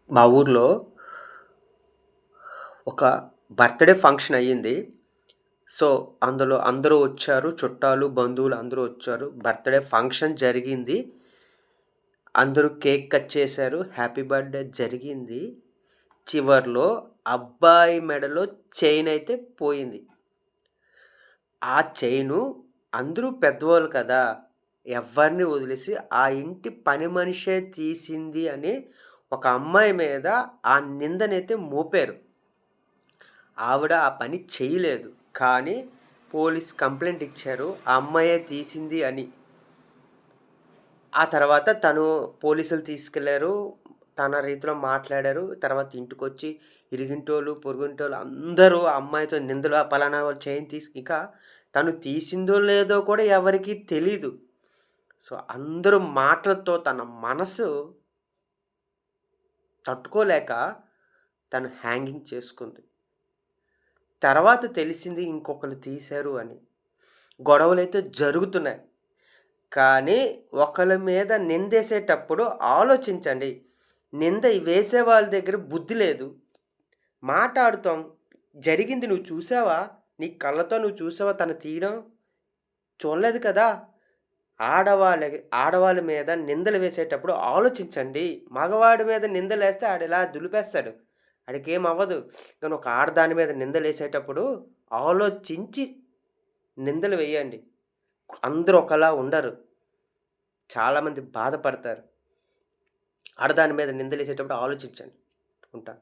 మా ఊర్లో ఒక బర్త్‌డే ఫంక్షన్ అయ్యింది. సో, అందులో అందరూ వచ్చారు. చుట్టాలు, బంధువులు అందరూ వచ్చారు. బర్త్‌డే ఫంక్షన్ జరిగింది. అందరూ కేక్ కట్ చేశారు. హ్యాపీ బర్త్‌డే జరిగింది. చివర్లో అబ్బాయి మెడలో చైన్ అయితే పోయింది. ఆ చైను అందరూ పెద్దవాళ్ళు కదా! ఎవ్వరిని వదిలేసి ఆ ఇంటి పని మనిషే తీసింది అని ఒక అమ్మాయి మీద ఆ నిందనైతే మోపారు. ఆవిడ ఆ పని చేయలేదు. కానీ పోలీస్ కంప్లెయింట్ ఇచ్చారు. ఆ అమ్మాయే తీసింది అని. ఆ తర్వాత తను పోలీసులు తీసుకెళ్లారు. తన రీతిలో మాట్లాడారు. తర్వాత ఇంటికొచ్చి ఇరిగింటోళ్ళు, పొరుగింటోళ్ళు అందరూ ఆ అమ్మాయితో నిందలు పలానా వాళ్ళు చైన్ ఇక తను తీసిందో లేదో కూడా ఎవరికీ తెలీదు. సో, అందరూ మాటలతో తన మనసు తట్టుకోలేక తను హ్యాంగింగ్ చేసుకుంది. తర్వాత తెలిసింది ఇంకొకళ్ళు తీశారు అని. గొడవలైతే జరుగుతున్నాయి. కానీ ఒకళ్ళ మీద నిందేసేటప్పుడు ఆలోచించండి. నింద వేసే వాళ్ళ దగ్గర బుద్ధి లేదు. మాటాడుతాం. జరిగింది నువ్వు చూసావా? నీ కళ్ళతో నువ్వు చూసావా తను తీయడం? చూడలేదు కదా! ఆడవాళ్ళ మీద నిందలు వేసేటప్పుడు ఆలోచించండి. మగవాడి మీద నిందలేస్తే ఆడిలా దులిపేస్తాడు. ఆడికేమవ్వదు. కానీ ఒక ఆడదాని మీద నిందలేసేటప్పుడు ఆలోచించి నిందలు వేయండి. అందరూ ఒకలా ఉండరు. చాలామంది బాధపడతారు. ఆడదాని మీద నిందలేసేటప్పుడు ఆలోచించండి. ఉంటా.